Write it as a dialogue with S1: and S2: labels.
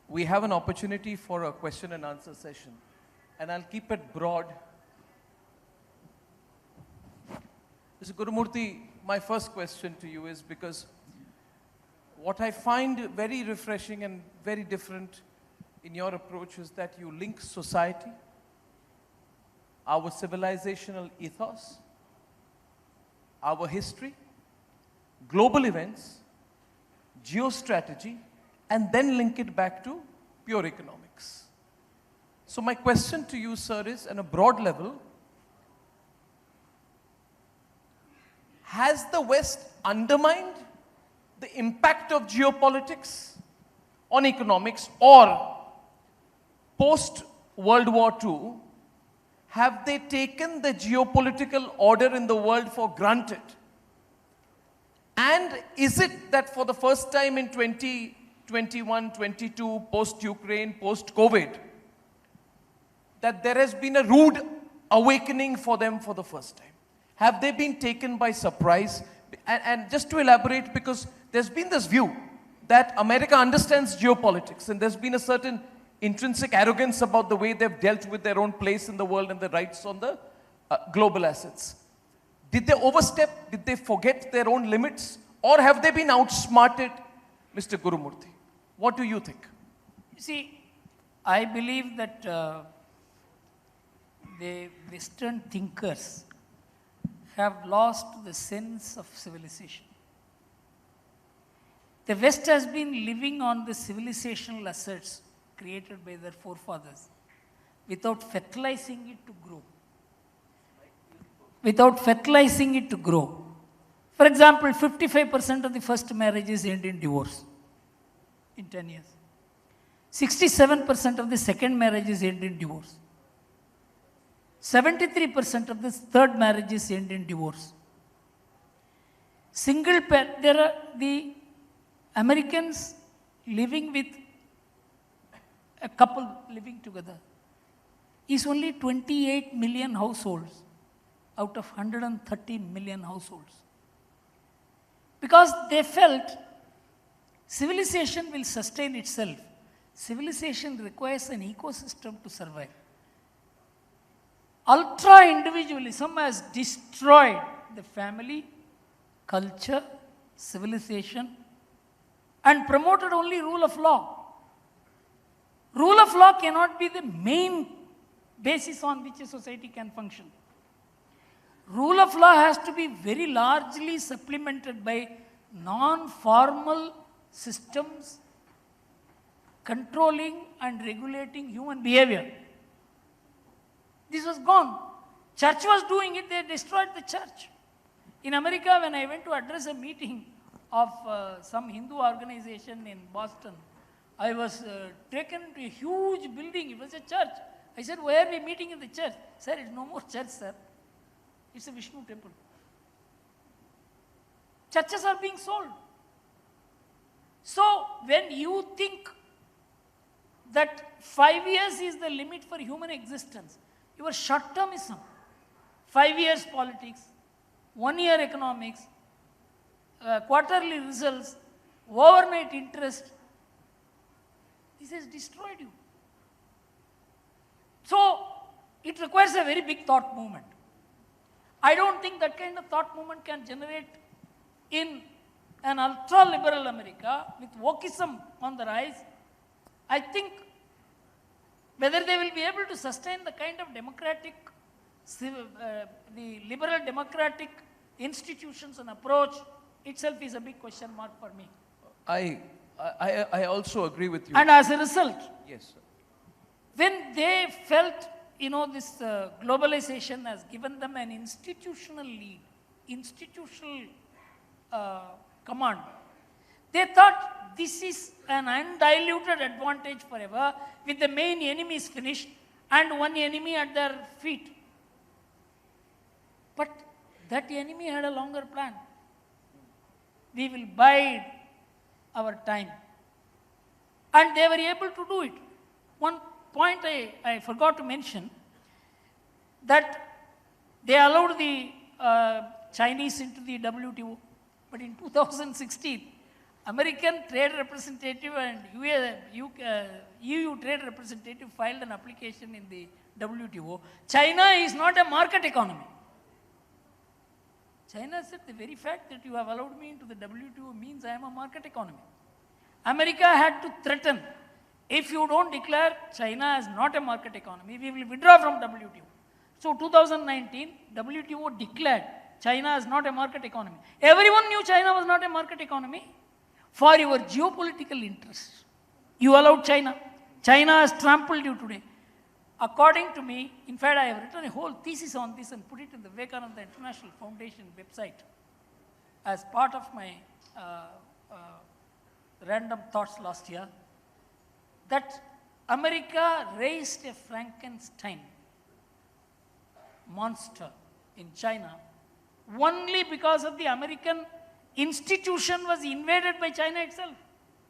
S1: we have an opportunity for a question and answer session, and I'll keep it broad. Mr. Gurumurthy, my first question to you is because what I find very refreshing and very different in your approach is that you link society, our civilizational ethos, our history, global events, geostrategy, and then link it back to pure economics. So my question to you, sir, is on a broad level, has the West undermined the impact of geopolitics on economics, or post-World War II, have they taken the geopolitical order in the world for granted? And is it that for the first time in 2021, 22, post-Ukraine, post-COVID, that there has been a rude awakening for them for the first time? Have they been taken by surprise? And just to elaborate, because there's been this view that America understands geopolitics, and there's been a certain intrinsic arrogance about the way they've dealt with their own place in the world and the rights on the global assets. Did they overstep? Did they forget their own limits? Or have they been outsmarted, Mr. Gurumurthy? What do you think?
S2: You see, I believe that the Western thinkers have lost the sense of civilization. The West has been living on the civilizational assets created by their forefathers without fertilizing it to grow. Without fertilizing it to grow. For example, 55% of the first marriages end in divorce in 10 years. 67% of the second marriages end in divorce. 73% of the third marriages end in divorce. There are the Americans living with a couple living together is only 28 million households out of 130 million households. Because they felt civilization will sustain itself. Civilization requires an ecosystem to survive. Ultra-individualism has destroyed the family, culture, civilization, and promoted only rule of law. Rule of law cannot be the main basis on which a society can function. Rule of law has to be very largely supplemented by non-formal systems controlling and regulating human behavior. This was gone. Church was doing it, they destroyed the church. In America, when I went to address a meeting of some Hindu organization in Boston, I was taken to a huge building. It was a church. I said, why are we meeting in the church? Sir, it's no more church, sir. It's a Vishnu temple. Churches are being sold. So, when you think that 5 years is the limit for human existence, your short-termism, 5 years politics, 1 year economics, quarterly results, overnight interest, this has destroyed you. So, it requires a very big thought movement. I don't think that kind of thought movement can generate in an ultra-liberal America with wokeism on the rise. I think whether they will be able to sustain the kind of democratic, the liberal democratic institutions and approach itself is a big question mark for me.
S1: I also agree with you.
S2: And as a result,
S1: yes, sir.
S2: When they felt, this globalization has given them an institutional lead, institutional command, they thought this is an undiluted advantage forever with the main enemies finished and one enemy at their feet. But that enemy had a longer plan. We will bide our time. And they were able to do it. One point I forgot to mention, that they allowed the Chinese into the WTO. But in 2016, American trade representative and EU trade representative filed an application in the WTO. China is not a market economy. China said the very fact that you have allowed me into the WTO means I am a market economy. America had to threaten, if you don't declare China as not a market economy, we will withdraw from WTO. So 2019, WTO declared China as not a market economy. Everyone knew China was not a market economy. For your geopolitical interests, you allowed China. China has trampled you today. According to me, in fact, I have written a whole thesis on this and put it in the Vivekananda International Foundation website as part of my random thoughts last year, that America raised a Frankenstein monster in China only because of the American institution was invaded by China itself.